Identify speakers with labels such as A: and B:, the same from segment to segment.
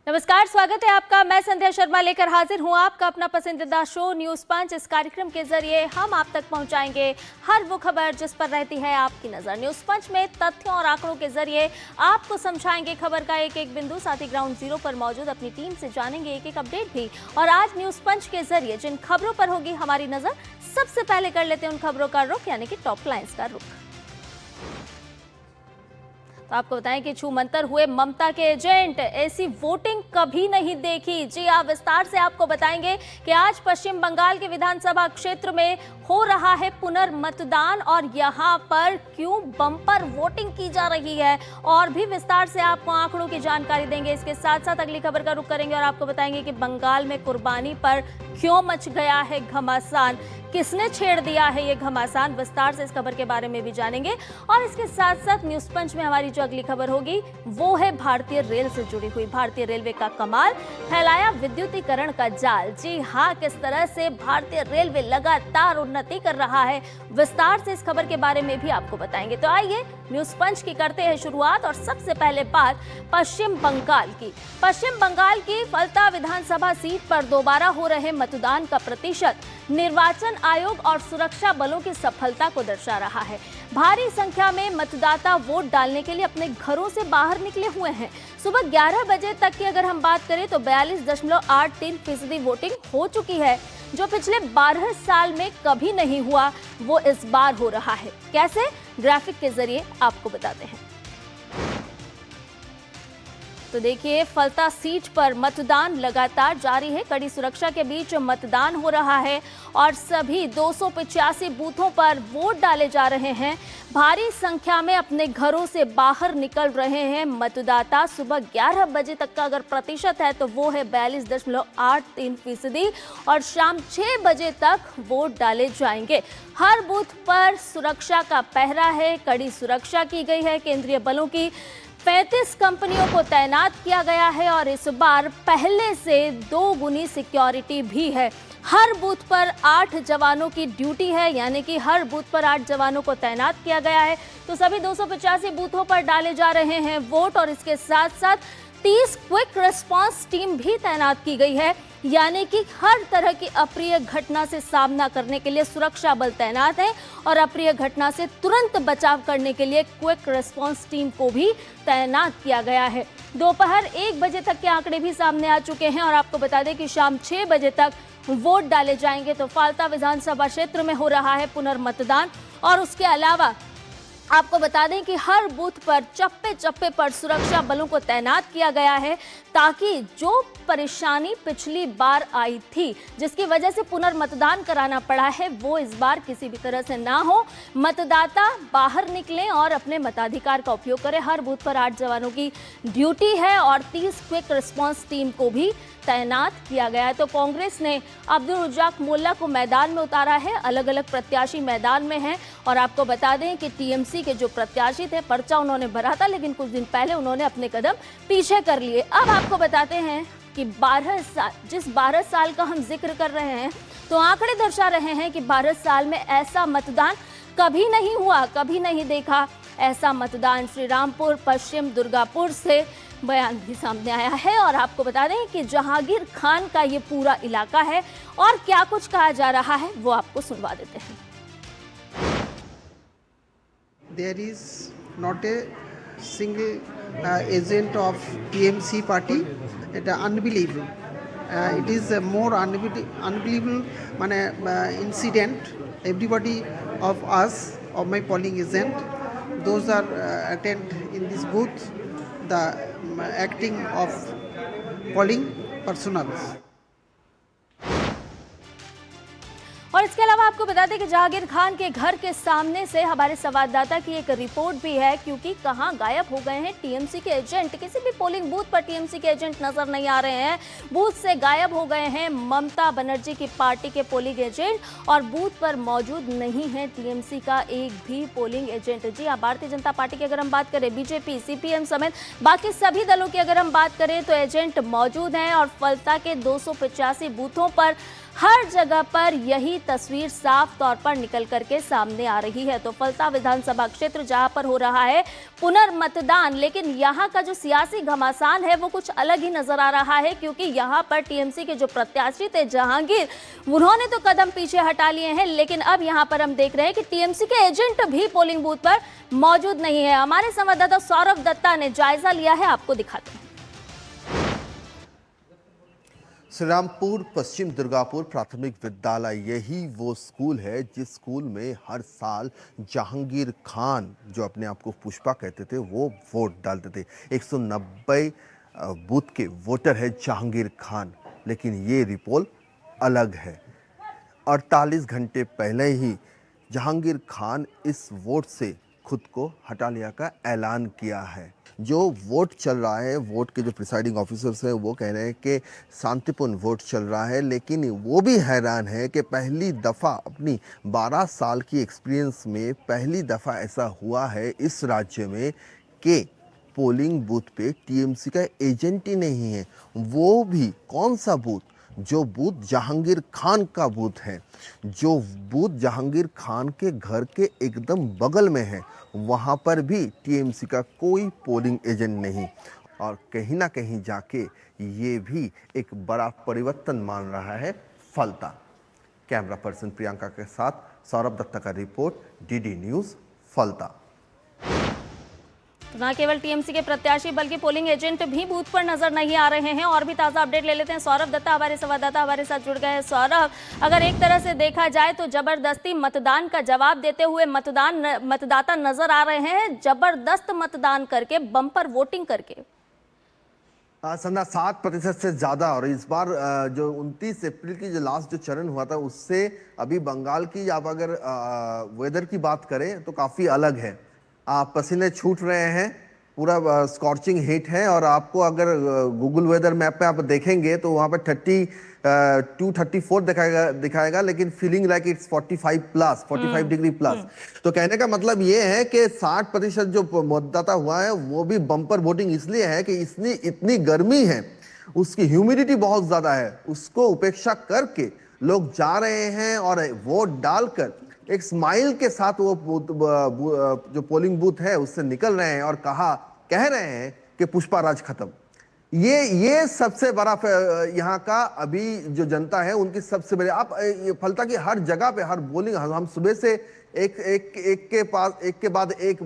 A: नमस्कार, स्वागत है आपका। मैं संध्या शर्मा लेकर हाजिर हूं आपका अपना पसंदीदा शो न्यूज पंच। इस कार्यक्रम के जरिए हम आप तक पहुंचाएंगे हर वो खबर जिस पर रहती है आपकी नजर। न्यूज पंच में तथ्यों और आंकड़ों के जरिए आपको समझाएंगे खबर का एक एक बिंदु। साथ ही ग्राउंड जीरो पर मौजूद अपनी टीम से जानेंगे एक एक अपडेट भी। और आज न्यूज पंच के जरिए जिन खबरों पर होगी हमारी नजर, सबसे पहले कर लेते हैं उन खबरों का रुख, यानी कि टॉप लाइन्स का रुख। तो आपको बताएं कि छूमंतर हुए ममता के एजेंट, ऐसी वोटिंग कभी नहीं देखी। जी हाँ, विस्तार से आपको बताएंगे कि आज पश्चिम बंगाल के विधानसभा क्षेत्र में हो रहा है पुनर्मतदान और यहाँ पर क्यों बम्पर वोटिंग की जा रही है, और भी विस्तार से आपको आंकड़ों की जानकारी देंगे। इसके साथ साथ अगली खबर का रुख करेंगे और आपको बताएंगे कि बंगाल में कुर्बानी पर क्यों मच गया है घमासान, किसने छेड़ दिया है ये घमासान। विस्तार से इस खबर के बारे में भी जानेंगे। और इसके साथ साथ न्यूज पंच में हमारी जो अगली खबर होगी वो है भारतीय रेल से जुड़ी हुई। भारतीय रेलवे का कमाल, फैलाया विद्युतीकरण का जाल। जी हाँ, किस तरह से भारतीय रेलवे लगातार उन्नति कर रहा है, विस्तार से इस खबर के बारे में भी आपको बताएंगे। तो आइए न्यूज पंच की करते हैं शुरुआत। और सबसे पहले बात पश्चिम बंगाल की। पश्चिम बंगाल की फलता विधानसभा सीट पर दोबारा हो रहे मतदान का प्रतिशत निर्वाचन आयोग और सुरक्षा बलों की सफलता को दर्शा रहा है। भारी संख्या में मतदाता वोट डालने के लिए अपने घरों से बाहर निकले हुए हैं। सुबह 11 बजे तक की अगर हम बात करें तो 42.83% वोटिंग हो चुकी है, जो पिछले 12 साल में कभी नहीं हुआ, वो इस बार हो रहा है। कैसे, ग्राफिक के जरिए आपको बताते हैं। तो देखिए, फलता सीट पर मतदान लगातार जारी है। कड़ी सुरक्षा के बीच मतदान हो रहा है और सभी 285 बूथों पर वोट डाले जा रहे हैं। भारी संख्या में अपने घरों से बाहर निकल रहे हैं मतदाता। सुबह 11 बजे तक का अगर प्रतिशत है तो वो है 42.83% और शाम 6 बजे तक वोट डाले जाएंगे। हर बूथ पर सुरक्षा का पहरा है, कड़ी सुरक्षा की गई है। केंद्रीय बलों की 35 कंपनियों को तैनात किया गया है और इस बार पहले से 2 गुनी सिक्योरिटी भी है। हर बूथ पर 8 जवानों की ड्यूटी है, यानी कि हर बूथ पर 8 जवानों को तैनात किया गया है। तो सभी 285 बूथों पर डाले जा रहे हैं वोट और इसके साथ साथ 30 क्विक रिस्पांस टीम भी तैनात की गई है, यानी कि हर तरह की अप्रिय घटना से सामना करने के लिए सुरक्षा बल तैनात है और अप्रिय घटना से तुरंत बचाव करने के लिए क्विक रिस्पांस टीम को भी तैनात किया गया है। दोपहर 1 बजे तक के आंकड़े भी सामने आ चुके हैं और आपको बता दें कि शाम 6 बजे तक वोट डाले जाएंगे। तो फालता विधानसभा क्षेत्र में हो रहा है पुनर्मतदान और उसके अलावा आपको बता दें कि हर बूथ पर चप्पे चप्पे पर सुरक्षा बलों को तैनात किया गया है, ताकि जो परेशानी पिछली बार आई थी, जिसकी वजह से पुनर्मतदान कराना पड़ा है, वो इस बार किसी भी तरह से ना हो। मतदाता बाहर निकलें और अपने मताधिकार का उपयोग करें। हर बूथ पर 8 जवानों की ड्यूटी है और 30 क्विक रिस्पांस टीम को भी तैनात किया गया है। तो कांग्रेस ने अब्दुल रज्जाक मोल्ला को मैदान में उतारा है। अलग अलग प्रत्याशी मैदान में हैं और आपको बता दें कि टीएमसी के जो प्रत्याशी थे, पर्चा उन्होंने भरा था, लेकिन कुछ दिन पहले उन्होंने अपने कदम पीछे कर लिए। अब आपको बताते हैं कि 12 साल का हम जिक्र कर रहे हैं, तो आंकड़े दर्शा रहे हैं कि 12 साल में ऐसा मतदान कभी नहीं हुआ, कभी नहीं देखा ऐसा मतदान। श्री रामपुर पश्चिम दुर्गापुर से बयान भी सामने आया है और आपको बता दें कि जहांगीर खान का ये पूरा इलाका है और क्या कुछ कहा जा रहा है वो आपको सुनवा देते हैं।
B: There is not a single agent of TMC party. It is unbelievable. It is a more unbelievable incident. Everybody of us, of my polling agent, those are attend in this booth, the acting of polling personnel.
A: और इसके अलावा आपको बता दें कि जहांगीर खान के घर के सामने से हमारे संवाददाता की एक रिपोर्ट भी है, क्योंकि कहां गायब हो गए हैं टीएमसी के एजेंट। किसी भी पोलिंग बूथ पर टीएमसी के एजेंट नजर नहीं आ रहे हैं। बूथ से गायब हो गए हैं ममता बनर्जी की पार्टी के पोलिंग एजेंट और बूथ पर मौजूद नहीं है टीएमसी का एक भी पोलिंग एजेंट। जी हाँ, भारतीय जनता पार्टी की अगर हम बात करें, बीजेपी, सीपीएम समेत बाकी सभी दलों की अगर हम बात करें तो एजेंट मौजूद हैं और फलता के 285 बूथों पर हर जगह पर यही तस्वीर साफ तौर पर निकल करके सामने आ रही है। तो फलता विधानसभा क्षेत्र जहां पर हो रहा है पुनर्मतदान, लेकिन यहां का जो सियासी घमासान है वो कुछ अलग ही नजर आ रहा है, क्योंकि यहां पर टीएमसी के जो प्रत्याशी थे जहांगीर, उन्होंने तो कदम पीछे हटा लिए हैं, लेकिन अब यहां पर हम देख रहे हैं कि टीएमसी के एजेंट भी पोलिंग बूथ पर मौजूद नहीं है। हमारे संवाददाता सौरभ दत्ता ने जायजा लिया है, आपको दिखाते हैं।
C: श्रीरामपुर पश्चिम दुर्गापुर प्राथमिक विद्यालय यही वो स्कूल है जिस स्कूल में हर साल जहांगीर खान, जो अपने आप को पुष्पा कहते थे, वो वोट डालते थे। 190 बूथ के वोटर है जहांगीर खान, लेकिन ये रिपोल अलग है। 48 घंटे पहले ही जहांगीर खान इस वोट से खुद को हटा लिया का ऐलान किया है। जो वोट चल रहा है, वोट के जो प्रिसाइडिंग ऑफिसर्स हैं वो कह रहे हैं कि शांतिपूर्ण वोट चल रहा है, लेकिन वो भी हैरान है कि पहली दफ़ा अपनी 12 साल की एक्सपीरियंस में पहली दफ़ा ऐसा हुआ है इस राज्य में कि पोलिंग बूथ पे टीएमसी का एजेंट ही नहीं है। वो भी कौन सा बूथ? जो बूथ जहांगीर खान का बूथ है, जो बूथ जहांगीर खान के घर के एकदम बगल में है, वहाँ पर भी टीएमसी का कोई पोलिंग एजेंट नहीं। और कहीं ना कहीं जाके ये भी एक बड़ा परिवर्तन मान रहा है फलता। कैमरा पर्सन प्रियंका के साथ सौरभ दत्ता का रिपोर्ट, डीडी न्यूज़, फलता।
A: न केवल टीएमसी के प्रत्याशी बल्कि पोलिंग एजेंट भी बूथ पर नजर नहीं आ रहे हैं। और भी ताज़ा अपडेट ले लेते हैं। सौरभ दत्ता हमारे संवाददाता हमारे साथ जुड़ गए हैं। सौरभ, अगर एक तरह से देखा जाए तो जबरदस्ती मतदान का जवाब देते हुए मतदाता नजर आ रहे हैं, जबरदस्त मतदान करके, बम्पर वोटिंग करके।
C: संध्या 7% से ज़्यादा। और इस बार जो 29 अप्रैल की जो लास्ट जो चरण हुआ था उससे अभी बंगाल की आप अगर वेदर की बात करें तो काफ़ी अलग है। पसीने छूट रहे हैं, पूरा स्कॉर्चिंग हीट है। और आपको अगर गूगल वेदर मैप पे आप देखेंगे तो वहाँ पे 32-34 दिखाएगा, लेकिन feeling like it's 45 degree plus. तो कहने का मतलब ये है कि 60% जो मतदाता हुआ है वो भी बम्पर वोटिंग इसलिए है कि इतनी गर्मी है, उसकी ह्यूमिडिटी बहुत ज्यादा है, उसको उपेक्षा करके लोग जा रहे हैं और वोट डालकर एक स्माइल के साथ वो जो पोलिंग बूथ है उससे निकल रहे हैं और कह रहे हैं कि पुष्पा राज खत्म। ये सबसे बड़ा यहाँ का अभी जो जनता है उनकी सबसे बड़ी। आप फलता की हर जगह पे हर पोलिंग, हम सुबह से एक के बाद एक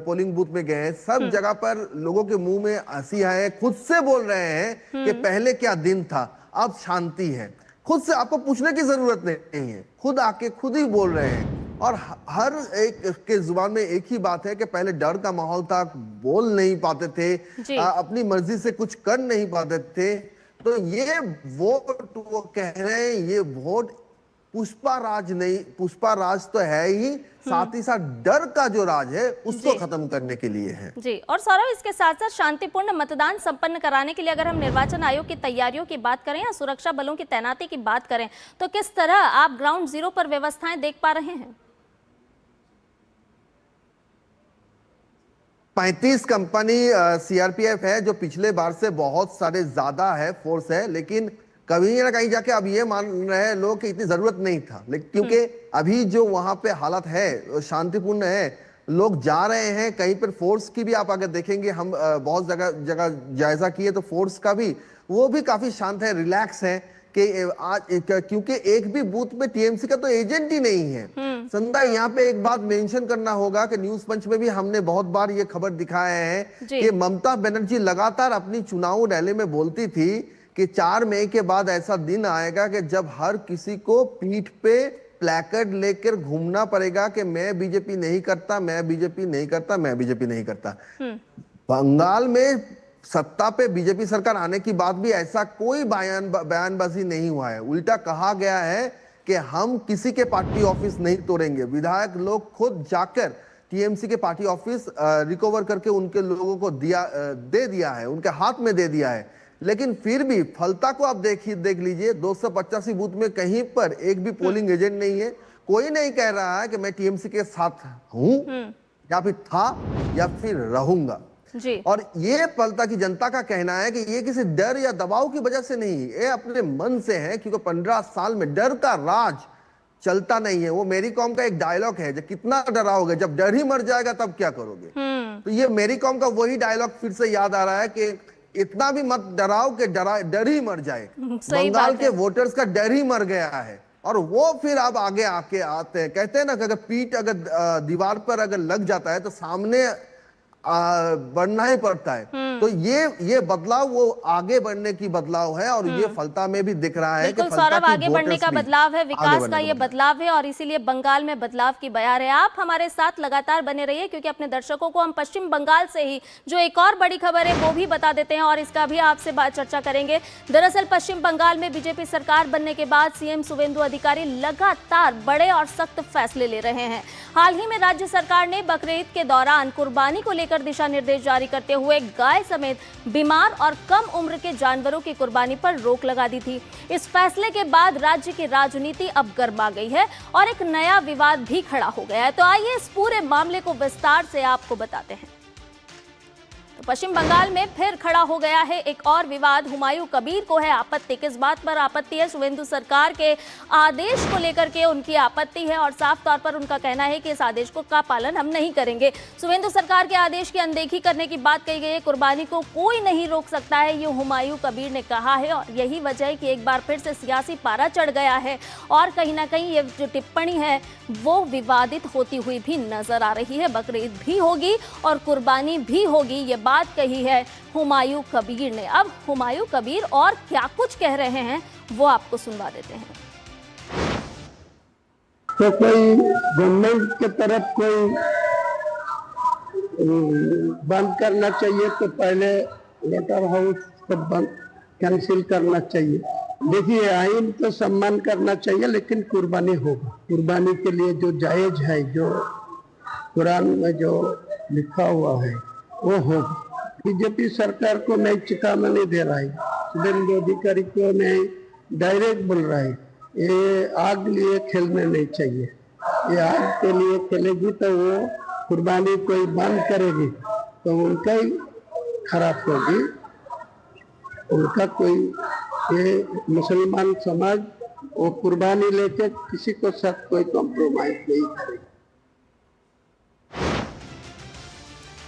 C: पोलिंग बूथ में गए हैं, सब जगह पर लोगों के मुंह में हंसी है, खुद से बोल रहे हैं कि पहले क्या दिन था, अब शांति है। खुद से, आपको पूछने की जरूरत नहीं है, खुद आके खुद ही बोल रहे हैं। और हर एक के जुबान में एक ही बात है कि पहले डर का माहौल था, बोल नहीं पाते थे, अपनी मर्जी से कुछ कर नहीं पाते थे। तो ये वोट, वो कह रहे हैं ये वोट पुष्पा राज नहीं, पुष्पा राज तो है ही, साथ ही साथ डर का जो राज है उसको खत्म करने के लिए है।
A: जी, और सौरभ, इसके साथ साथ शांतिपूर्ण मतदान संपन्न कराने के लिए अगर हम निर्वाचन आयोग की तैयारियों की बात करें या सुरक्षा बलों की तैनाती की बात करें, तो किस तरह आप ग्राउंड जीरो पर व्यवस्थाएं देख पा रहे हैं?
C: 35 कंपनी सीआरपीएफ है, जो पिछले बार से बहुत सारे ज्यादा है, फोर्स है, लेकिन कहीं ना कहीं जाके अब ये मान रहे हैं लोग कि इतनी जरूरत नहीं था, लेकिन क्योंकि अभी जो वहां पे हालत है शांतिपूर्ण है, लोग जा रहे हैं। कहीं पर फोर्स की भी आप अगर देखेंगे, हम बहुत जगह जायजा किए तो फोर्स का भी, वो भी काफी शांत है, रिलैक्स है कि आज, क्योंकि एक भी बूथ में टीएमसी का तो एजेंट ही नहीं है। संध्या, यहाँ पे एक बात मेंशन करना होगा कि न्यूज पंच में भी हमने बहुत बार ये खबर दिखाए हैं कि ममता बनर्जी लगातार अपनी चुनाव रैली में बोलती थी कि 4 मई के बाद ऐसा दिन आएगा कि जब हर किसी को पीठ पे प्लैकार्ड लेकर घूमना पड़ेगा कि मैं बीजेपी नहीं करता, मैं बीजेपी नहीं करता, मैं बीजेपी नहीं करता। बंगाल में सत्ता पे बीजेपी सरकार आने की बाद भी ऐसा कोई बयानबाजी नहीं हुआ है। उल्टा कहा गया है कि हम किसी के पार्टी ऑफिस नहीं तोड़ेंगे। विधायक लोग खुद जाकर टीएमसी के पार्टी ऑफिस रिकवर करके उनके लोगों को दे दिया है, उनके हाथ में दे दिया है। लेकिन फिर भी फलता को आप देख लीजिए, 285 बूथ में कहीं पर एक भी पोलिंग एजेंट नहीं है। कोई नहीं कह रहा है कि मैं टीएमसी के साथ हूं या फिर था या फिर रहूंगा।
A: जी।
C: और ये फलता की जनता का कहना है कि ये किसी डर या दबाव की वजह से नहीं, ये अपने मन से है, क्योंकि 15 साल में डर का राज चलता नहीं है। वो मेरी कॉम का एक डायलॉग है, जब कितना डराओगे, जब डर ही मर जाएगा तब क्या करोगे। तो ये मेरी कॉम का वही डायलॉग फिर से याद आ रहा है कि इतना भी मत डराओ कि डर ही मर जाए। बंगाल के वोटर्स का डर ही मर गया है, और वो फिर अब आगे आके आते हैं। कहते हैं ना कि अगर पीठ अगर दीवार पर अगर लग जाता है तो सामने बढ़ना ही पड़ता है। तो ये बदलाव वो आगे बढ़ने की बदलाव है, और ये फलता में भी दिख रहा है कि
A: बिल्कुल
C: फलता
A: सौरभ,
C: की
A: आगे बढ़ने का बदलाव है, विकास का ये बदलाव है, और इसीलिए बंगाल में बदलाव की बयार है। आप हमारे साथ लगातार बने रहिए, क्योंकि अपने दर्शकों को हम पश्चिम बंगाल से ही जो एक और बड़ी खबर है वो भी बता देते हैं, और इसका भी आपसे चर्चा करेंगे। दरअसल पश्चिम बंगाल में बीजेपी सरकार बनने के बाद सीएम शुवेंदु अधिकारी लगातार बड़े और सख्त फैसले ले रहे हैं। हाल ही में राज्य सरकार ने बकरीद के दौरान कुर्बानी को लेकर दिशा निर्देश जारी करते हुए गाय समेत बीमार और कम उम्र के जानवरों की कुर्बानी पर रोक लगा दी थी। इस फैसले के बाद राज्य की राजनीति अब गर्मा गई है और एक नया विवाद भी खड़ा हो गया है। तो आइए इस पूरे मामले को विस्तार से आपको बताते हैं। तो पश्चिम बंगाल में फिर खड़ा हो गया है एक और विवाद। हुमायूं कबीर को है आपत्ति। किस बात पर आपत्ति है? शुवेंदु सरकार के आदेश को लेकर के उनकी आपत्ति है, और साफ तौर पर उनका कहना है कि इस आदेश का पालन हम नहीं करेंगे। शुवेंदु सरकार के आदेश की अनदेखी करने की बात कही गई है। कुर्बानी को कोई नहीं रोक सकता है, ये हुमायूं कबीर ने कहा है, और यही वजह है कि एक बार फिर से सियासी पारा चढ़ गया है, और कहीं ना कहीं ये जो टिप्पणी है वो विवादित होती हुई भी नजर आ रही है। बकरीद भी होगी और कुर्बानी भी होगी, ये बात कही है हुमायूं कबीर ने। अब हुमायूं कबीर और क्या कुछ कह रहे हैं वो आपको सुनवा देते हैं।
D: तो कोई गवर्नमेंट की तरफ कोई बंद करना चाहिए तो पहले लेटर हाउस को बंद कैंसिल करना चाहिए। देखिए, आइन तो सम्मान करना चाहिए, लेकिन कुर्बानी होगा। कुर्बानी के लिए जो जायज है, जो कुरान में जो लिखा हुआ है वो होगा। बीजेपी सरकार को मैं चेतावनी दे रहा है, शुवेंदु अधिकारी को मैं डायरेक्ट बोल रहा है, ये आग लिए खेलने नहीं चाहिए। ये आग के लिए खेलेगी तो वो कुर्बानी कोई बंद करेगी तो उनका ही खराब होगी। उनका कोई, ये मुसलमान समाज वो कुर्बानी लेके किसी को साथ कोई कॉम्प्रोमाइज नहीं करेगी।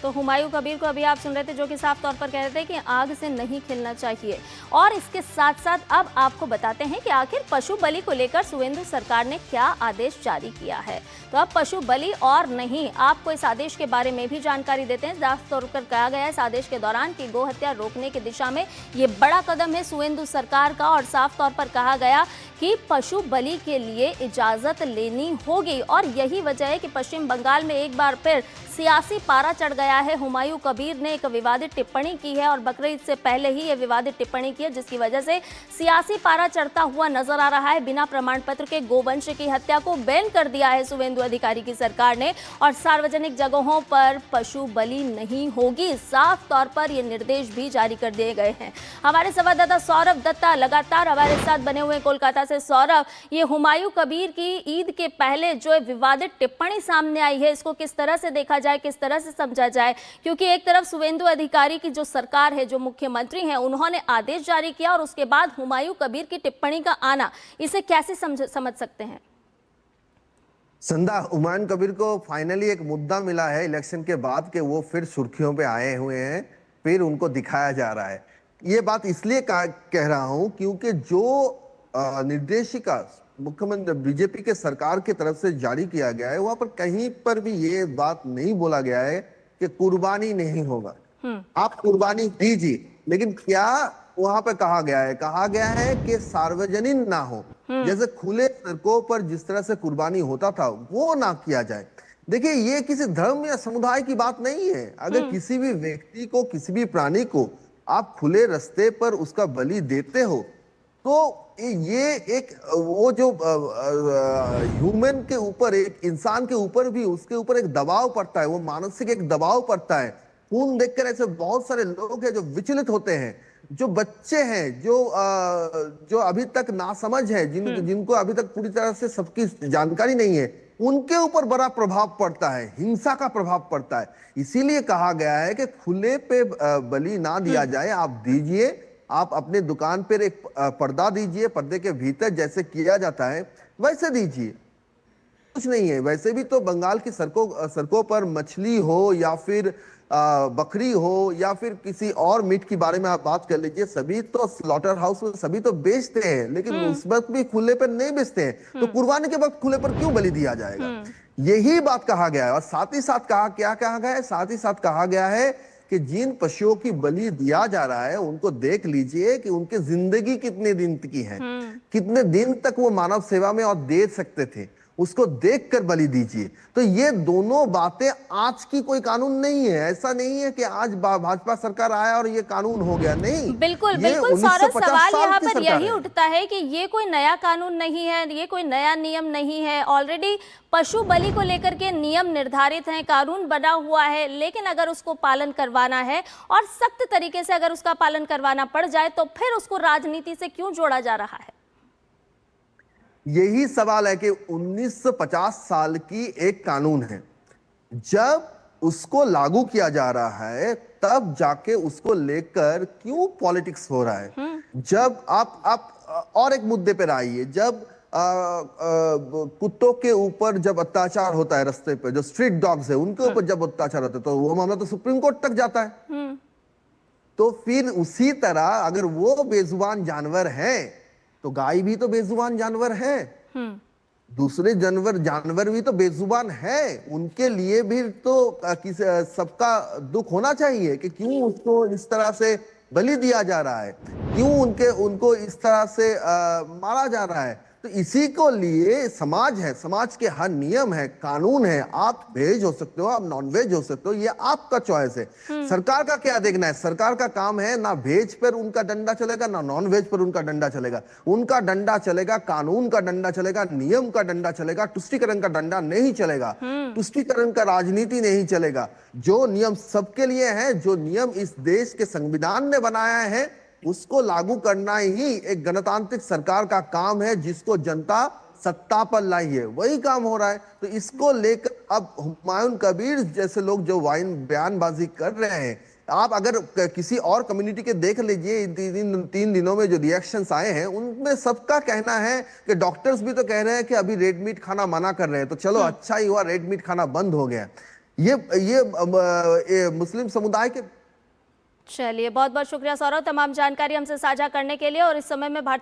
A: तो हुमायूं कबीर को अभी आप सुन रहे थे, जो कि साफ तौर पर कह रहे थे कि आग से नहीं खेलना चाहिए। और इसके साथ साथ अब आपको बताते हैं कि आखिर पशु बलि को लेकर शुवेंदु सरकार ने क्या आदेश जारी किया है। तो अब पशु बलि और नहीं, आपको इस आदेश के बारे में भी जानकारी देते हैं। साफ तौर पर कहा गया है इस आदेश के दौरान कि गो हत्या रोकने की दिशा में ये बड़ा कदम है शुवेंदु सरकार का, और साफ तौर पर कहा गया कि पशु बलि के लिए इजाजत लेनी होगी। और यही वजह है कि पश्चिम बंगाल में एक बार फिर सियासी पारा चढ़ गया है। हुमायूं कबीर ने एक विवादित टिप्पणी की है, और बकरीद से पहले ही ये विवादित टिप्पणी की है, जिसकी वजह से सियासी पारा चढ़ता हुआ नजर आ रहा है। बिना प्रमाण पत्र के गोवंश की हत्या को बैन कर दिया है शुवेंदु अधिकारी की सरकार ने, और सार्वजनिक जगहों पर पशु बलि नहीं होगी। साफ तौर पर ये निर्देश भी जारी कर दिए गए हैं। हमारे संवाददाता सौरभ दत्ता लगातार हमारे साथ बने हुए कोलकाता से। सौरभ, ये हुमायूं कबीर की ईद के पहले जो विवादित टिप्पणी सामने आई है, इसको किस तरह से देखा जाए, किस तरह से समझा जाए? क्योंकि एक तरफ शुवेंदु अधिकारी की जो सरकार है, जो मुख्यमंत्री हैं, उन्होंने आदेश जारी किया, और उसके बाद हुमायूं कबीर की टिप्पणी का आना, इसे कैसे समझ सकते हैं?
C: संध्या, हुमायूं कबीर को फाइनली एक मुद्दा मिला है इलेक्शन के बाद कि वो फिर सुर्खियों पे आए हुए हैं, फिर उनको दिखाया जा रहा है। ये बात इसलिए कह रहा हूं क्योंकि जो निर्देशिका मुख्यमंत्री बीजेपी के सरकार की तरफ से जारी किया गया है, वहां पर कहीं पर भी ये बात नहीं बोला गया है कि कुर्बानी नहीं होगा। आप कुर्बानी दीजिए, लेकिन क्या वहां पे कहा गया है कि सार्वजनिक ना हो, जैसे खुले सड़कों पर जिस तरह से कुर्बानी होता था वो ना किया जाए। देखिए, ये किसी धर्म या समुदाय की बात नहीं है। अगर किसी भी व्यक्ति को, किसी भी प्राणी को आप खुले रास्ते पर उसका बलि देते हो, तो ये एक वो जो ह्यूमन के ऊपर, एक इंसान के ऊपर भी उसके ऊपर एक दबाव पड़ता है, वो मानसिक एक दबाव पड़ता है। खून देखकर ऐसे बहुत सारे लोग हैं जो विचलित होते हैं, जो बच्चे हैं, जो अभी तक नासमझ है, जिनको अभी तक पूरी तरह से सबकी जानकारी नहीं है, उनके ऊपर बड़ा प्रभाव पड़ता है, हिंसा का प्रभाव पड़ता है। इसीलिए कहा गया है कि खुले पे बलि ना दिया जाए, आप दीजिए, आप अपने दुकान पर एक पर्दा दीजिए, पर्दे के भीतर जैसे किया जाता है वैसे दीजिए, कुछ नहीं है। वैसे भी तो बंगाल की सड़कों पर मछली हो या फिर बकरी हो या फिर किसी और मीट के बारे में आप बात कर लीजिए, सभी तो स्लॉटर हाउस में सभी तो बेचते हैं, लेकिन उस वक्त भी खुले पर नहीं बेचते हैं। तो कुर्बानी के वक्त खुले पर क्यों बलि दिया जाएगा? यही बात कहा गया है। और साथ ही साथ क्या कहा गया है? साथ ही साथ कहा गया है कि जिन पशुओं की बलि दिया जा रहा है उनको देख लीजिए कि उनकी जिंदगी कितने दिन की है, कितने दिन तक वो मानव सेवा में और दे सकते थे, उसको देखकर बलि दीजिए। तो ये दोनों बातें आज की कोई कानून नहीं है। ऐसा नहीं है कि आज भाजपा सरकार आया और ये कानून हो गया, नहीं।
A: बिल्कुल
C: ये
A: बिल्कुल सौरभ,
C: 1950
A: सवाल
C: साल
A: यहाँ
C: की
A: पर
C: सरकार
A: यही
C: है।
A: उठता है कि ये कोई नया कानून नहीं है, ये कोई नया नियम नहीं है। ऑलरेडी पशु बलि को लेकर के नियम निर्धारित हैं, कानून बना हुआ है, लेकिन अगर उसको पालन करवाना है और सख्त तरीके से अगर उसका पालन करवाना पड़ जाए तो फिर उसको राजनीति से क्यों जोड़ा जा रहा है?
C: यही सवाल है कि 1950 साल की एक कानून है, जब उसको लागू किया जा रहा है तब जाके उसको लेकर क्यों पॉलिटिक्स हो रहा है? जब आप और एक मुद्दे पर आइए, जब कुत्तों के ऊपर जब अत्याचार होता है रास्ते पे, जो स्ट्रीट डॉग्स है उनके ऊपर जब अत्याचार होता है तो वो मामला तो सुप्रीम कोर्ट तक जाता है। तो फिर उसी तरह अगर वो बेजुबान जानवर है तो गाय भी तो बेजुबान जानवर है, दूसरे जानवर भी तो बेजुबान है, उनके लिए भी तो सबका दुख होना चाहिए कि क्यों उसको इस तरह से बलि दिया जा रहा है, क्यों उनको इस तरह से मारा जा रहा है। तो इसी को लिए समाज है, समाज के हर नियम है, कानून है। आप वेज हो सकते हो, आप नॉन वेज हो सकते हो, ये आपका चॉइस है। सरकार का क्या देखना है? सरकार का काम है ना वेज पर उनका डंडा चलेगा ना नॉन वेज पर उनका डंडा चलेगा। उनका डंडा चलेगा, कानून का डंडा चलेगा, नियम का डंडा चलेगा, तुष्टीकरण का डंडा नहीं चलेगा, तुष्टीकरण का राजनीति नहीं चलेगा। जो नियम सबके लिए है, जो नियम इस देश के संविधान ने बनाया है, उसको लागू करना ही एक गणतांत्रिक सरकार का काम है, जिसको जनता सत्ता पर लाई है, वही काम हो रहा है। तो इसको लेकर अब हुमायूं कबीर जैसे लोग जो बयानबाजी कर रहे हैं, आप अगर किसी और कम्युनिटी के देख लीजिए, तीन दिनों में जो रिएक्शंस आए हैं उनमें सबका कहना है कि डॉक्टर्स भी तो कह रहे हैं कि अभी रेड मीट खाना मना कर रहे हैं, तो चलो अच्छा ही हुआ रेड मीट खाना बंद हो गया। ये मुस्लिम समुदाय के।
A: चलिए, बहुत बहुत शुक्रिया सौरभ तमाम जानकारी हमसे साझा करने के लिए। और इस समय में भारतीय